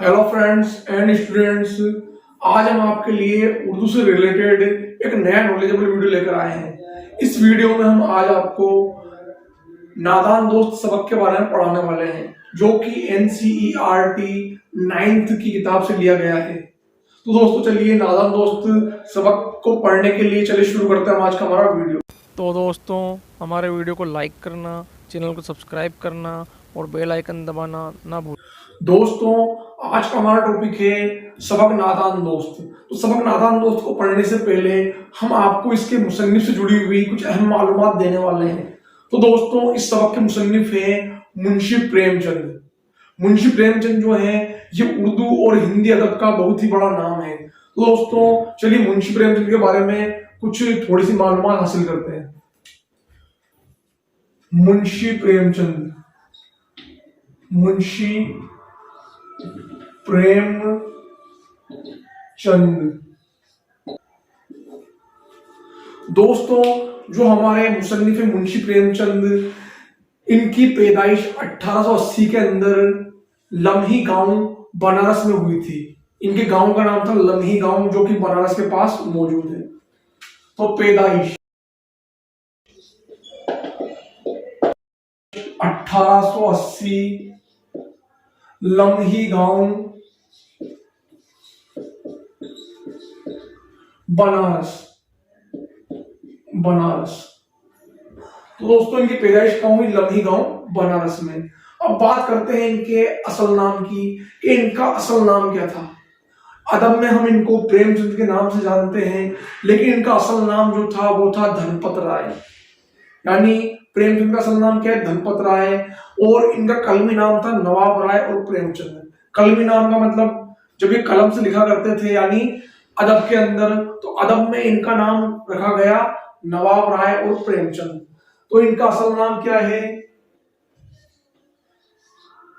Hello friends and students. आज हम आपके लिए उर्दू से रिलेटेड एक नया नॉलेजेबल वीडियो लेकर आए हैं। इस वीडियो में हम आज आपको नादान दोस्त सबक के बारे में पढ़ाने वाले हैं, जो कि NCERT 9th की किताब से लिया गया है। तो दोस्तों चलिए नादान दोस्त सबक को पढ़ने के लिए चलिए शुरू करते हैं आज का हमारा वीडियो। तो दोस्तों हमारे वीडियो को लाइक करना, चैनल को सब्सक्राइब करना और बेल आइकन दबाना ना भूलें। दोस्तों आज का हमारा टॉपिक है सबक नादान दोस्त। तो सबक नादान दोस्त को पढ़ने से पहले हम आपको इसके मुसन्निफ से जुड़ी हुई कुछ अहम मालूमात देने वाले हैं। तो दोस्तों इस सबक के मुसन्निफ हैं मुंशी प्रेमचंद। मुंशी प्रेमचंद जो है ये उर्दू और हिंदी अदब का बहुत ही बड़ा नाम है। तो दोस्तों चलिए मुंशी प्रेमचंद के बारे में कुछ थोड़ी सी मालूमात हासिल करते हैं। मुंशी प्रेमचंद, मुंशी प्रेमचंद दोस्तों जो हमारे मुसन्निफ मुंशी प्रेमचंद, इनकी पैदाइश 1880 के अंदर लम्ही गांव बनारस में हुई थी। इनके गांव का नाम था लम्ही गांव, जो कि बनारस के पास मौजूद है। तो पैदाइश 1880 लम्ही गांव बनारस। तो दोस्तों इनकी पैदाइश कहाँ हुई? लम्ही गांव बनारस में। अब बात करते हैं इनके असल नाम की कि इनका असल नाम क्या था। अदब में हम इनको प्रेमचंद के नाम से जानते हैं, लेकिन इनका असल नाम जो था वो था धनपत राय। यानी प्रेमचंद का असल नाम क्या है? धनपत राय। और इनका कलमी नाम था नवाब राय और प्रेमचंद। कलमी नाम का मतलब जब ये कलम से लिखा करते थे यानी अदब के अंदर, तो अदब में इनका नाम रखा गया नवाब राय और प्रेमचंद। तो इनका असल नाम क्या है?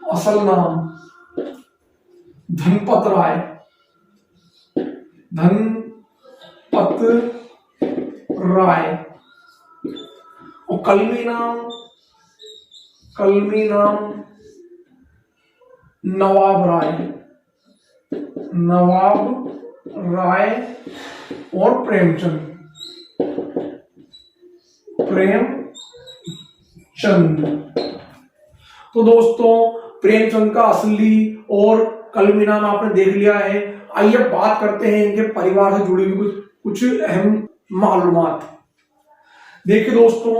असल नाम धनपत राय। धनपत राय। और कलमी नाम नवाब राय और प्रेमचंद। तो दोस्तों प्रेमचंद का असली और कलमी नाम आपने देख लिया है। आइए बात करते हैं इनके परिवार से जुड़ी हुई कुछ अहम मालूमात। देखिए दोस्तों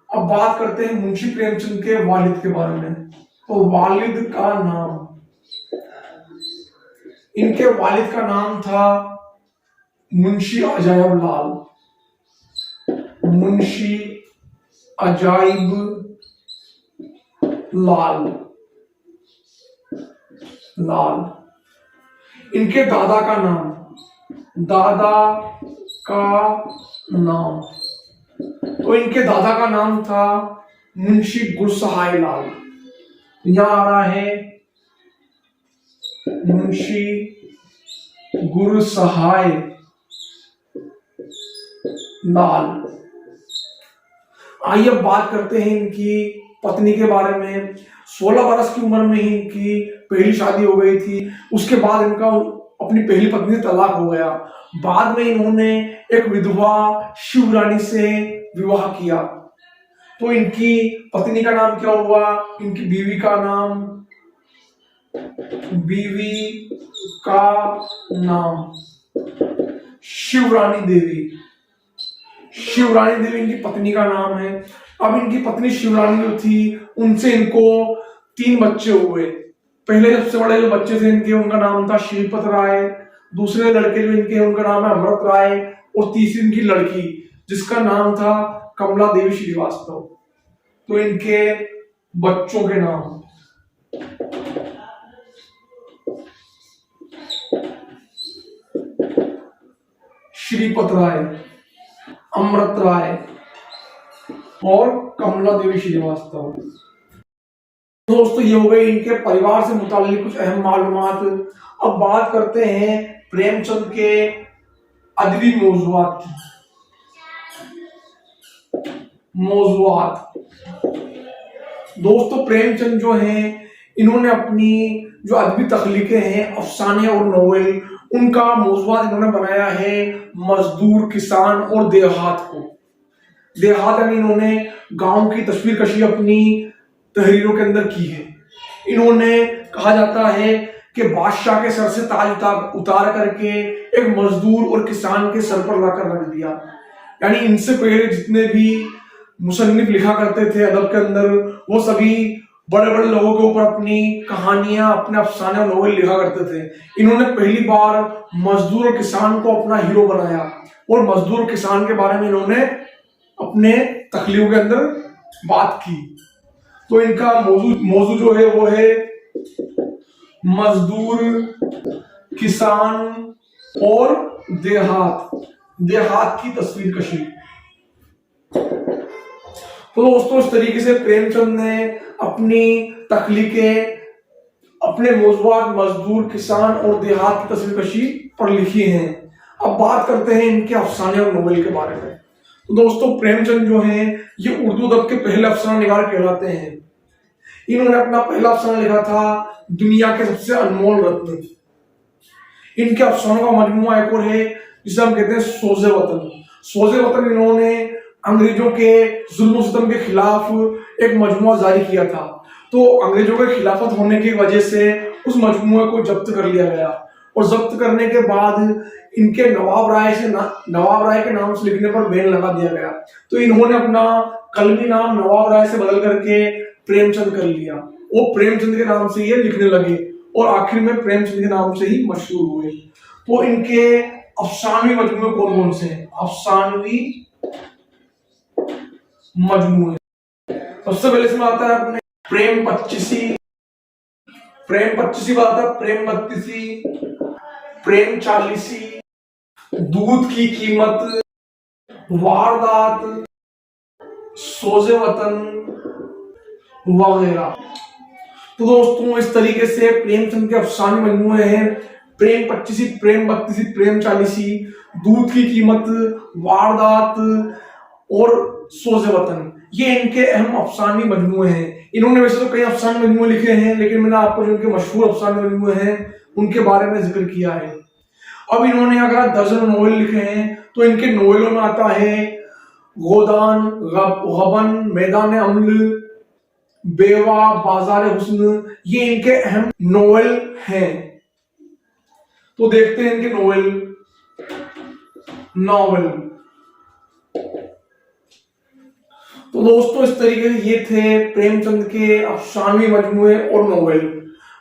अब बात करते हैं मुंशी प्रेमचंद के वालिद के बारे में। तो वालिद का नाम, इनके वालिद का नाम था मुंशी अजायब लाल। मुंशी अजाइब लाल। इनके दादा का नाम, तो इनके दादा का नाम था मुंशी गुरसहाय लाल। यहां आ रहा है मुंशी गुरसहाय लाल। आइए बात करते हैं इनकी पत्नी के बारे में। 16 बरस की उम्र में ही इनकी पहली शादी हो गई थी। उसके बाद इनका अपनी पहली पत्नी से तलाक हो गया। बाद में इन्होंने एक विधवा शिवरानी से विवाह किया। तो इनकी पत्नी का नाम क्या हुआ? इनकी बीवी का नाम शिवरानी देवी। इनकी पत्नी का नाम है। अब इनकी पत्नी शिवरानी जो थी उनसे इनको 3 बच्चे हुए। पहले सबसे बड़े जो बच्चे थे इनके, उनका नाम था श्रीपत राय। दूसरे लड़के जो इनके, उनका नाम है अमृत राय। और तीसरी इनकी लड़की जिसका नाम था कमला देवी श्रीवास्तव। तो इनके बच्चों के नाम श्रीपत राय, अमृत राय और कमला देवी श्रीवास्तव। दोस्तों ये हो गए इनके परिवार से मुताल्लिक कुछ अहम मालूमात। अब बात करते हैं प्रेमचंद के अदबी मौज़ूआत। दोस्तों प्रेमचंद जो हैं इन्होंने अपनी जो अदबी तख्लीकें हैं, अफसाने और नोवेल, उनका मौज़ूआत इन्होंने बनाया है मजदूर, किसान और देहात को। देहात यानी इन्होंने गांव की तस्वीर कशी अपनी तहरीरों के अंदर की है। इन्होंने कहा जाता है कि बादशाह के सर से ताज उतार करके एक मजदूर और किसान के सर पर लाकर रख दिया। यानी इनसे पहले जितने भी मुसन्निफ लिखा करते थे अदब के अंदर, वो सभी बड़े बड़े लोगों के ऊपर अपनी कहानियां, अपने अफसाने और नोवेल लिखा करते थे। इन्होंने पहली बार मजदूर और किसान को अपना हीरो बनाया और मजदूर और किसान के बारे में इन्होंने अपने तख्लीकों के अंदर बात की। तो इनका मौजू जो है वो है मजदूर, किसान और देहात की तस्वीर कशी। तो दोस्तों, इस तरीके से प्रेमचंद ने अपनी तख्लीकें अपने मौज़ूआत मजदूर, किसान और देहात की तस्वीर कशी पर लिखी हैं। अब बात करते हैं इनके अफसाने और नोवेल के बारे में। तो दोस्तों, प्रेमचंद जो हैं ये उर्दू अदब के पहले अफसाना निगार कहलाते हैं। इन्होंने अपना पहला अफसाना लिखा था दुनिया के सबसे अनमोल रत्न। इनके अफसानों का मजमूआ एक और है जिसे हम कहते हैं सोज़े वतन। सोज़े वतन इन्होंने अंग्रेजों के जुल्म सितम के खिलाफ एक मजमूआ जारी किया था। तो अंग्रेजों के खिलाफत होने की वजह से उस मजमूए को जब्त कर लिया गया और जब्त करने के बाद इनके नवाब राय के नाम से लिखने पर बैन लगा दिया गया। तो इन्होंने अपना कलमी नाम नवाब राय से बदल करके प्रेमचंद कर लिया और प्रेमचंद के नाम से ये लिखने लगे और आखिर में प्रेमचंद के नाम से ही मशहूर हुए। तो इनके अफसानवी मजमूए कौन कौन से हैं? अफसानवी मजमूए सबसे पहले इसमें आता है अपने प्रेम पच्चीसी आता है, प्रेम बत्तीसी, प्रेम चालीसी, दूध की कीमत, वारदात, सोज़े वतन वगैरह। तो दोस्तों, इस तरीके से प्रेमचंद के अफसाने मजमूए हैं प्रेम पच्चीसी, प्रेम बत्तीसी, प्रेम चालीसी, दूध की कीमत, वारदात और सोज़े वतन। ये इनके अहम अफसानी मजमूए हैं। इन्होंने वैसे तो कई अफसानी मजमूए लिखे हैं, लेकिन मैंने आपको जो इनके मशहूर अफसानी मजमूए हैं उनके बारे में जिक्र किया है। अब इन्होंने अगर दर्जन नोवेल लिखे हैं तो इनके नोवेलों में आता है गोदान, गबन, मैदान अम्ल, बेवा, बाजार हुस्न। ये इनके अहम नोवेल हैं। तो देखते हैं इनके नोवेल। तो दोस्तों, इस तरीके से ये थे प्रेमचंद के अफसानवी मजमूए और नोवेल।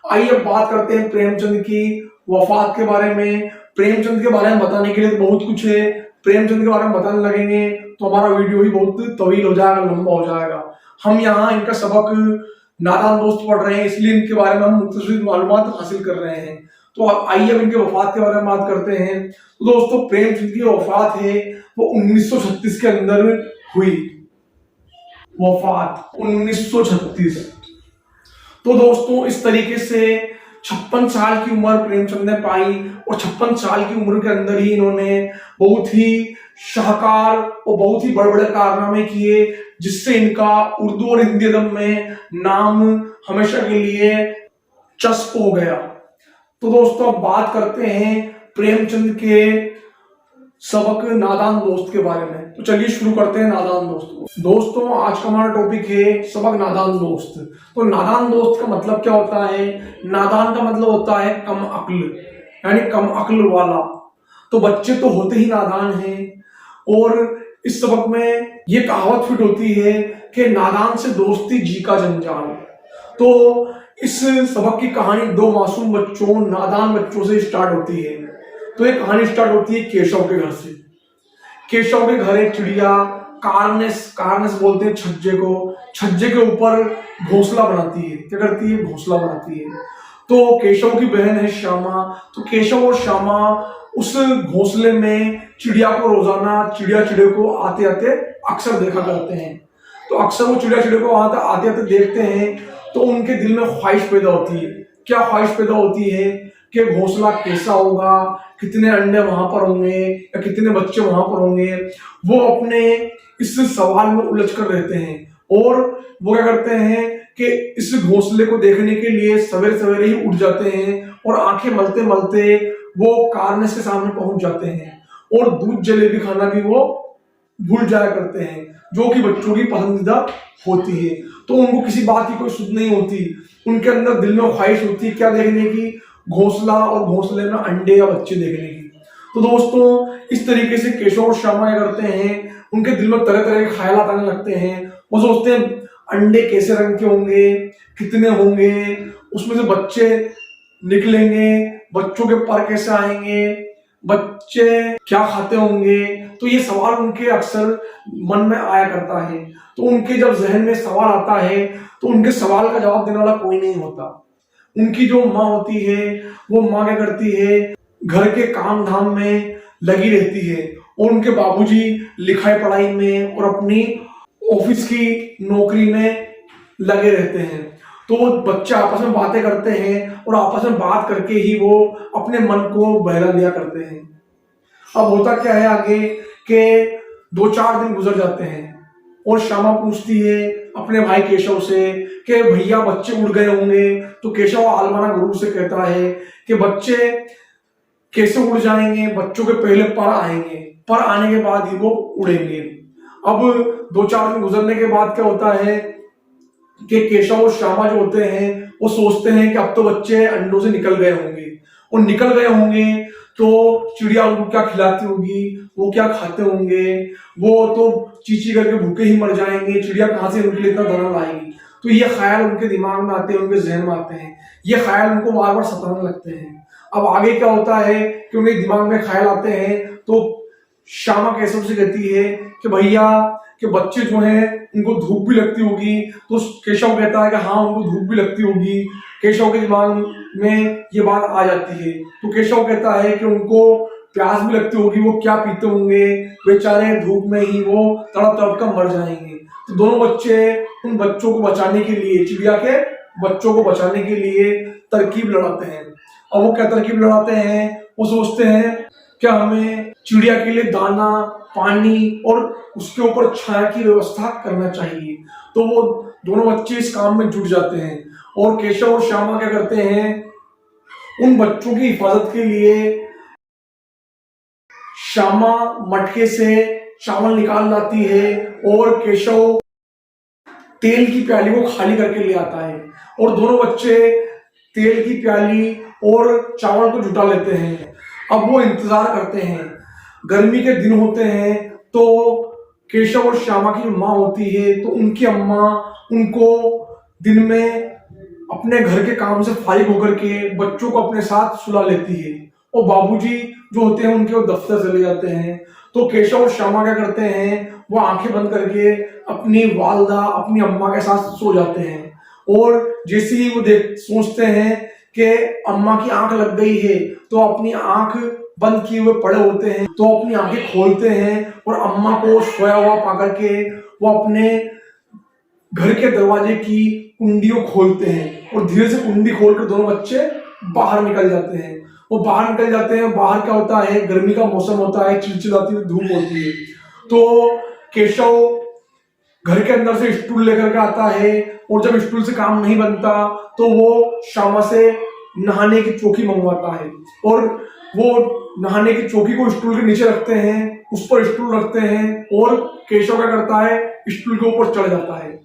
आइए बात करते हैं प्रेमचंद की वफात के बारे में। प्रेमचंद के बारे में बताने के लिए बहुत कुछ है। प्रेमचंद के बारे में बताने लगेंगे तो हमारा वीडियो ही बहुत तवील हो जाएगा, लंबा हो जाएगा। हम यहाँ इनका सबक नादान दोस्त पढ़ रहे हैं, इसलिए इनके बारे में हम मुख्तसर मालूमात हासिल कर रहे हैं। तो आइए अब इनके वफात के बारे में बात करते हैं। तो दोस्तों, प्रेमचंद की वफात है वो 1936 के अंदर हुई। वफात 1936। तो दोस्तों, इस तरीके से 56 साल की उम्र प्रेमचंद ने पाई और 56 साल की उम्र के अंदर ही इन्होंने बहुत ही शाहकार और बहुत ही बड़े बड़े कारनामे किए, जिससे इनका उर्दू और हिंदी अदब में नाम हमेशा के लिए चस्प हो गया। तो दोस्तों, अब बात करते हैं प्रेमचंद के सबक नादान दोस्त के बारे में। तो चलिए शुरू करते हैं नादान दोस्त। दोस्तों, आज का हमारा टॉपिक है सबक नादान दोस्त। तो नादान दोस्त का मतलब क्या होता है? नादान का मतलब होता है कम अक्ल, यानी कम अक्ल वाला। तो बच्चे तो होते ही नादान हैं और इस सबक में ये कहावत फिट होती है कि नादान से दोस्ती जी का जंजाल। तो इस सबक की कहानी दो मासूम बच्चों, नादान बच्चों से स्टार्ट होती है। तो ये कहानी स्टार्ट होती है केशव के घर से। केशव के घर एक चिड़िया कारनेस बोलते हैं छज्जे को, छज्जे के ऊपर घोंसला बनाती है। क्या करती है? घोंसला बनाती है। तो केशव की बहन है श्यामा। तो केशव और श्यामा उस घोंसले में चिड़िया को रोजाना चिड़िया को आते आते अक्सर देखा करते हैं। तो अक्सर वो चिड़िया को आते आते देखते हैं तो उनके दिल में ख्वाहिश पैदा होती है। क्या ख्वाहिश पैदा होती है कि घोंसला कैसा होगा, कितने अंडे वहां पर होंगे या कितने बच्चे वहां पर होंगे। वो अपने इस सवाल में उलझ कर रहते हैं और वो क्या करते हैं कि इस घोंसले को देखने के लिए सवेरे सवेरे ही उठ जाते हैं और आंखें मलते मलते वो कार्नेस के सामने पहुंच जाते हैं और दूध जलेबी खाना भी वो भूल जाया करते हैं, जो कि बच्चों की पसंदीदा होती है। तो उनको किसी बात की कोई सुध नहीं होती, उनके अंदर दिल में ख्वाहिश होती है क्या देखने की, घोंसला और घोंसले में अंडे या बच्चे देखने की। तो दोस्तों इस तरीके से केशव और श्यामा करते हैं, उनके दिल में तरह तरह के ख्याल आने लगते हैं। वो सोचते हैं अंडे कैसे रंग के होंगे, कितने होंगे, उसमें से बच्चे निकलेंगे, बच्चों के पर कैसे आएंगे, बच्चे क्या खाते होंगे। तो ये सवाल उनके अक्सर मन में आया करता है। तो उनके जब जहन में सवाल आता है तो उनके सवाल का जवाब देने वाला कोई नहीं होता। उनकी जो माँ होती है वो माँ क्या करती है, घर के काम धाम में लगी रहती है और उनके बाबूजी लिखाई पढ़ाई में और अपनी ऑफिस की नौकरी में लगे रहते हैं। तो वो बच्चे आपस में बातें करते हैं और आपस में बात करके ही वो अपने मन को बहला लिया करते हैं। अब होता क्या है आगे कि 2-4 दिन गुजर जाते हैं और श्यामा पूछती है अपने भाई केशव से कि भैया बच्चे उड़ गए होंगे। तो केशव आलमाना गुरु से कहता है कि बच्चे कैसे उड़ जाएंगे, बच्चों के पहले पर आएंगे, पर आने के बाद ही वो उड़ेंगे। अब 2-4 दिन गुजरने के बाद क्या होता है कि केशव और श्यामा जो होते हैं वो सोचते हैं कि अब तो बच्चे अंडों से निकल गए होंगे, और निकल गए होंगे तो चिड़िया उनको क्या खिलाती होगी, वो क्या खाते होंगे, वो तो चींची करके भूखे ही मर जाएंगे, चिड़िया कहाँ से उनके लिए इतना दाना लाएगी। तो ये ख्याल उनके दिमाग में आते हैं, उनके जहन में आते हैं, ये ख्याल उनको बार बार सताने लगते हैं। अब आगे क्या होता है कि उनके दिमाग में ख्याल आते हैं तो श्यामा केशव से कहती है कि भैया कि बच्चे जो हैं उनको धूप भी लगती होगी। तो केशव कहता है कि हाँ उनको धूप भी लगती होगी। केशव के दिमाग में ये बात आ जाती है। तो केशव कहता है कि उनको प्यास भी लगती होगी, वो क्या पीते होंगे, बेचारे धूप में ही वो तड़प तड़प कर मर जाएंगे। तो दोनों बच्चे उन बच्चों को बचाने के लिए, चिड़िया के बच्चों को बचाने के लिए तरकीब लड़ाते हैं। और वो क्या तरकीब लड़ाते हैं, वो सोचते हैं कि हमें चिड़िया के लिए दाना, पानी और उसके ऊपर छाया की व्यवस्था करना चाहिए। तो वो दोनों बच्चे इस काम में जुट जाते हैं और केशव और श्यामा क्या करते हैं, उन बच्चों की हिफाजत के लिए श्यामा मटके से चावल निकाल लाती है और केशव तेल की प्याली को खाली करके ले आता है और दोनों बच्चे तेल की प्याली और चावल को जुटा लेते हैं। अब वो इंतजार करते हैं, गर्मी के दिन होते हैं। तो केशव और श्यामा की जो माँ होती है तो उनकी अम्मा उनको दिन में अपने घर के काम से फारिग होकर के बच्चों को अपने साथ सुला लेती है और बाबूजी जो होते हैं उनके वो दफ्तर चले जाते हैं। तो केशव और श्यामा क्या करते हैं, वो आंखें बंद करके अपनी वालदा, अपनी अम्मा के साथ सो जाते हैं। और जैसे ही वो सोचते हैं कि अम्मा की आंख लग गई है तो अपनी आंख बंद किए हुए पड़े होते हैं, तो अपनी आंखें खोलते हैं और अम्मा को सोया हुआ पाकर के वो अपने घर के दरवाजे की कुंडियों खोलते हैं और धीरे से कुंडी खोलकर दोनों बच्चे बाहर निकल जाते हैं। वो बाहर निकल जाते हैं। बाहर क्या होता है, गर्मी का मौसम होता है, चिलचिलाती हुई धूप होती है। तो केशव घर के अंदर से स्टूल लेकर के आता है और जब स्टूल से काम नहीं बनता तो वो श्यामा से नहाने की चौकी मंगवाता है और वो नहाने की चौकी को स्टूल के नीचे रखते हैं, उस पर स्टूल रखते हैं और केशव क्या करता है, स्टूल के ऊपर चढ़ जाता है।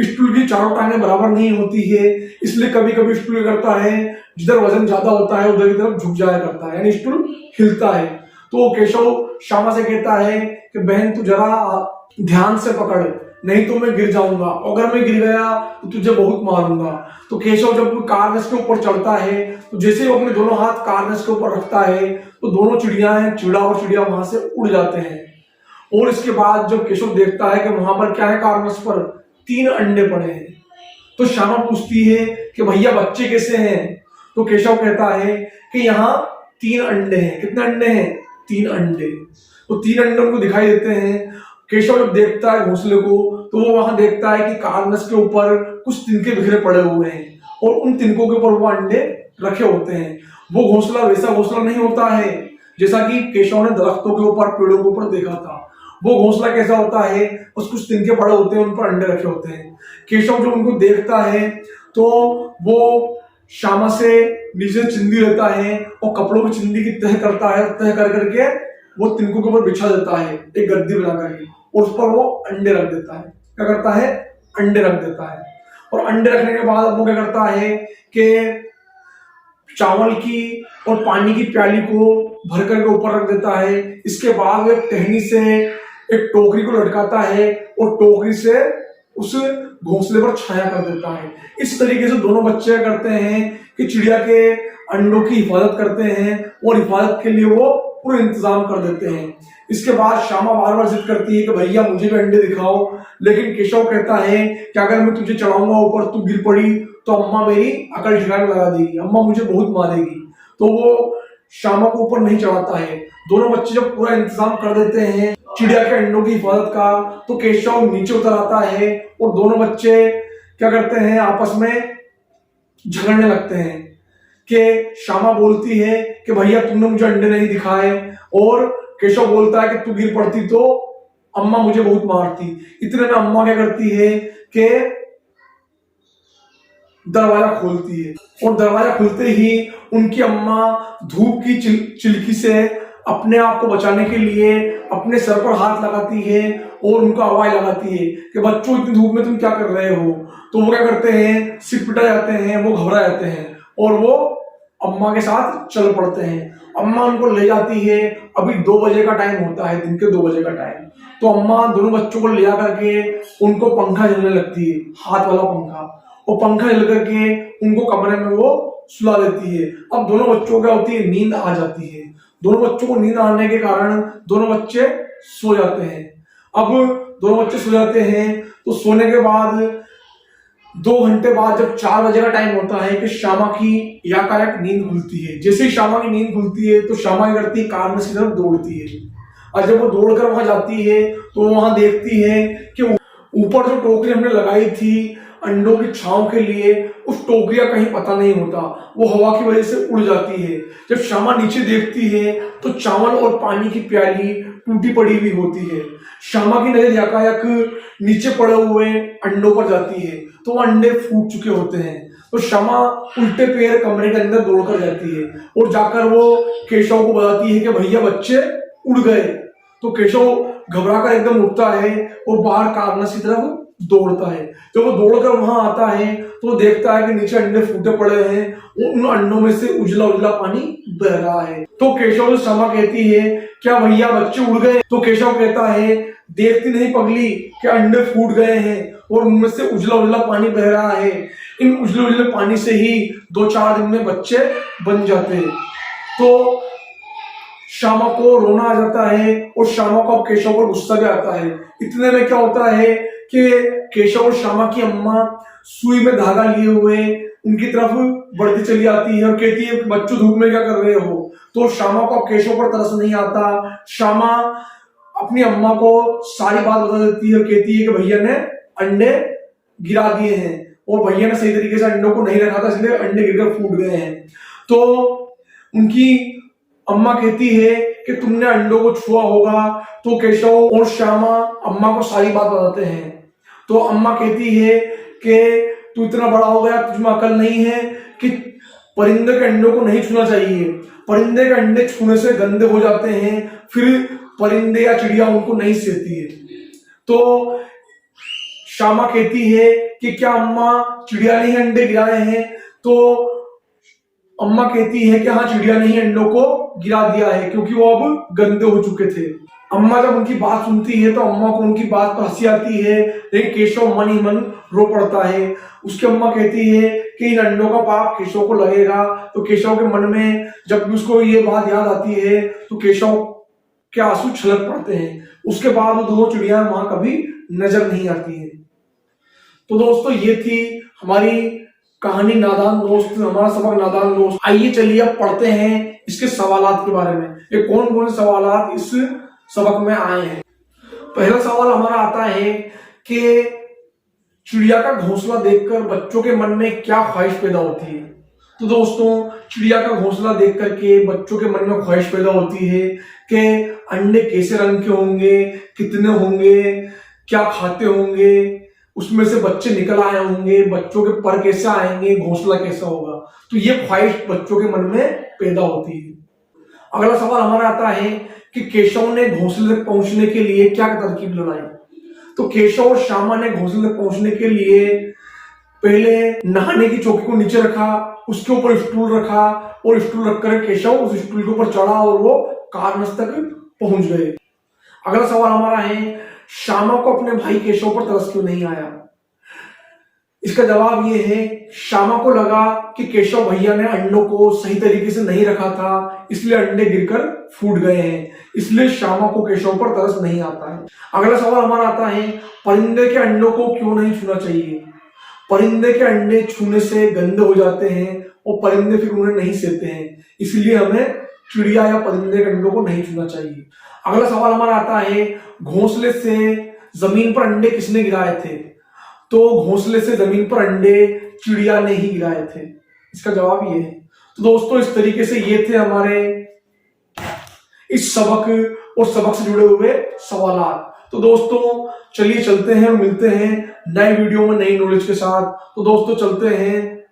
स्टूल की चारों टांगें बराबर नहीं होती है, इसलिए कभी कभी स्टूल करता है जिधर वजन ज्यादा होता है उधर की तरफ झुक जाया करता है, यानी स्टूल हिलता है। तो केशव श्यामा से कहता है कि बहन तू जरा ध्यान से पकड़, नहीं तो मैं गिर जाऊंगा, अगर मैं गिर गया तो तुझे बहुत मारूंगा। तो केशव जब कार्नेस के ऊपर चढ़ता है तो जैसे ही वो अपने दोनों हाथ कार्नेस के ऊपर रखता है तो दोनों चिड़िया और चिड़िया वहां से उड़ जाते हैं। और इसके बाद जब केशव देखता है कि वहां पर क्या है, कार्नेस पर 3 अंडे पड़े हैं। तो श्यामा पूछती है कि भैया बच्चे कैसे हैं। तो केशव कहता है कि यहाँ 3 अंडे हैं। कितने अंडे हैं? 3 अंडे। तो 3 अंडे उनको दिखाई देते हैं। केशव जब देखता है घोंसले को तो वो वहां देखता है कि कार्नेस के ऊपर कुछ तिनके बिखरे पड़े हुए हैं और उन तिनकों के ऊपर वो अंडे रखे होते हैं। वो घोंसला वैसा घोंसला नहीं होता है जैसा कि केशव ने दरख्तों के ऊपर, पेड़ों के ऊपर देखा था। वो घोंसला कैसा होता है, उस कुछ दिन के बड़े होते हैं, उन पर अंडे रखे होते हैं। केशव जब उनको देखता है तो वो श्यामा से नीचे चिंदी लेता है और कपड़ों की चिंदी की तह करता है, तह कर करके वो तिनकों के ऊपर बिछा देता है एक गद्दी बना करके, और उस पर वो अंडे रख देता है। क्या करता है, अंडे रख देता है। और अंडे रखने के बाद वो क्या करता है कि चावल की और पानी की प्याली को भर करके ऊपर रख देता है। इसके बाद वो एक टहनी से एक टोकरी को लटकाता है और टोकरी से उस घोंसले पर छाया कर देता है। इस तरीके से दोनों बच्चे करते हैं कि चिड़िया के अंडों की हिफाजत करते हैं और हिफाजत के लिए वो पूरा इंतजाम कर देते हैं। इसके बाद श्यामा बार बार जिद करती है कि भैया मुझे भी अंडे दिखाओ, लेकिन केशव कहता है कि अगर मैं तुझे चढ़ाऊंगा ऊपर, तू गिर पड़ी तो अम्मा मेरी अकल ठिकाने लगा देगी, अम्मा मुझे बहुत मारेगी। तो वो श्यामा को ऊपर नहीं चढ़ाता है। दोनों बच्चे जब पूरा इंतजाम कर देते हैं चिड़िया के अंडों की हिफाजत का, तो केशव नीचे उतर आता है और दोनों बच्चे क्या करते हैं, आपस में झगड़ने लगते हैं कि श्यामा बोलती है कि भैया तुमने मुझे अंडे नहीं दिखाए, और केशव बोलता है कि तू गिर पड़ती तो अम्मा मुझे बहुत मारती। इतने में अम्मा क्या करती है कि दरवाजा खोलती है, और दरवाजा खुलते ही उनकी अम्मा धूप की चिलकी से अपने आप को बचाने के लिए अपने सर पर हाथ लगाती है और उनको आवाज लगाती है कि बच्चों इतनी धूप में तुम क्या कर रहे हो। तो वो क्या करते हैं, सिर पिटा जाते हैं, वो घबरा जाते हैं और वो अम्मा के साथ चल पड़ते हैं। अम्मा उनको ले जाती है। अभी 2 बजे का टाइम होता है, दिन के 2 बजे का टाइम। तो अम्मा दोनों बच्चों को ले जा करके उनको पंखा झलने लगती है, हाथ वाला पंखा, और पंखा झल करके उनको कमरे में वो सुला देती है। अब दोनों बच्चों क्या होती है, नींद आ जाती है। दोनों बच्चों को नींद आने के कारण दोनों बच्चे सो जाते हैं। अब दोनों बच्चे सो जाते हैं तो सोने के बाद 2 घंटे बाद जब 4 बजे का टाइम होता है कि श्यामा की याकायक नींद खुलती है। जैसे ही श्यामा की नींद खुलती है तो श्यामा क्या करती है, कार में की तरफ दौड़ती है, और जब वो दौड़कर वहां जाती है तो वहां देखती है कि ऊपर जो टोकरी हमने लगाई थी अंडों की छांव के लिए, उस टोकरी का कहीं पता नहीं होता, वो हवा की वजह से उड़ जाती है। जब श्यामा नीचे देखती है तो चावल और पानी की प्याली टूटी पड़ी हुई होती है। श्यामा की नजर याकायक नीचे पड़े हुए अंडों पर जाती है तो वो अंडे फूट चुके होते हैं। तो श्यामा उल्टे पैर कमरे के अंदर दौड़कर जाती है और जाकर वो केशव को बताती है कि भैया बच्चे उड़ गए। तो केशव घबराकर एकदम उठता है और बाहर कारखाने की तरफ दौड़ता है। जब वो दौड़कर वहां आता है तो वो देखता है कि नीचे अंडे फूटे पड़े हैं, उन अंडों में से उजला उजला पानी बह रहा है। तो केशव से श्यामा कहती है, क्या भैया बच्चे उड़ गए? तो केशव कहता है, देखती नहीं पगली कि अंडे फूट गए हैं और उनमें से उजला उजला पानी बह रहा है। इन उजले उजले पानी से ही 2-4 दिन में बच्चे बन जाते हैं। तो श्यामा को रोना आ जाता है और श्यामा को अब केशव पर गुस्सा भी आता है। इतने में क्या होता है कि केशव और श्यामा की अम्मा सुई में धागा लिए हुए उनकी तरफ बढ़ती चली आती है और कहती है, बच्चों धूप में क्या कर रहे हो? तो श्यामा को अब केशव पर तरस नहीं आता। श्यामा अपनी अम्मा को सारी बात बता देती है और कहती है कि भैया ने अंडे गिरा दिए हैं और भैया ने सही तरीके से अंडों को नहीं रखा था, इसलिए अंडे गिरकर फूट गए हैं। तो उनकी अम्मा कहती है कि तुमने अंडों को छुआ होगा। तो केशव और श्यामा अम्मा को सारी बात बताते हैं। तो अम्मा कहती है कि तू इतना बड़ा हो गया, तुझमें अकल नहीं है कि परिंदे के अंडों को नहीं छूना चाहिए, परिंदे के अंडे छूने से गंदे हो जाते हैं, फिर परिंदे या चिड़िया उनको नहीं सहती है। तो श्यामा कहती है कि क्या अम्मा चिड़िया ने अंडे गिराए हैं? तो अम्मा कहती है कि हाँ, चिड़िया ने ही अंडों को गिरा दिया है क्योंकि वो अब गंदे हो चुके थे। अम्मा जब उनकी बात सुनती है तो अम्मा को उनकी बात पर हंसी आती है, लेकिन केशव मन ही मन रो पड़ता है। उसकी अम्मा कहती है कि इन अंडों का पाप केशव को लगेगा। तो केशव के मन में जब भी उसको ये बात याद आती है तो केशव के आंसू छलक पड़ते हैं। उसके बाद वो दोनों चिड़िया वहां कभी नजर नहीं आती है। तो दोस्तों, ये थी हमारी कहानी नादान दोस्त, हमारा सबक नादान दोस्त। आइए चलिए अब पढ़ते हैं इसके सवालात के बारे में, ये कौन कौन से सवालात इस सबक में आए हैं। पहला सवाल हमारा आता है कि चिड़िया का घोंसला देखकर बच्चों के मन में क्या ख्वाहिश पैदा होती है। तो दोस्तों चिड़िया का घोंसला देख करके बच्चों के मन में ख्वाहिश पैदा होती है कि अंडे कैसे रंग के होंगे, कितने होंगे, क्या खाते होंगे, उसमें से बच्चे निकल आए होंगे, बच्चों के पर कैसे आएंगे, घोंसला कैसा होगा। तो ये ख्वाहिश बच्चों के मन में पैदा होती है। अगला सवाल हमारा आता है कि केशव ने घोंसले तक पहुंचने के लिए क्या तरकीब लगाई। तो केशव और श्यामा ने घोंसले तक पहुंचने के लिए पहले नहाने की चौकी को नीचे रखा, उसके ऊपर स्टूल रखा और स्टूल रखकर केशव उस स्टूल के ऊपर चढ़ा और वो कारणस तक पहुंच गए। अगला सवाल हमारा है श्यामा को अपने भाई केशव पर तरस क्यों नहीं आया। इसका जवाब ये है, श्यामा को लगा कि केशव भैया ने अंडों को सही तरीके से नहीं रखा था, इसलिए अंडे गिरकर फूट गए हैं, इसलिए श्यामा को केशव पर तरस नहीं आता है। अगला सवाल हमारा आता है परिंदे के अंडों को क्यों नहीं छूना चाहिए। परिंदे के अंडे छूने से गंदे हो जाते हैं और परिंदे फिर उन्हें नहीं सहते हैं, इसलिए हमें चिड़िया या परिंदे के अंडों को नहीं छूना चाहिए। अगला सवाल हमारा आता है घोंसले से जमीन पर अंडे किसने गिराए थे। तो घोंसले से जमीन पर अंडे चिड़िया ने ही गिराए थे। इसका जवाब ये है। तो दोस्तों इस तरीके से ये थे हमारे इस सबक और सबक से जुड़े हुए सवालात। तो दोस्तों चलिए चलते हैं और मिलते हैं नए वीडियो में नई नॉलेज के साथ। तो दोस्तों चलते हैं।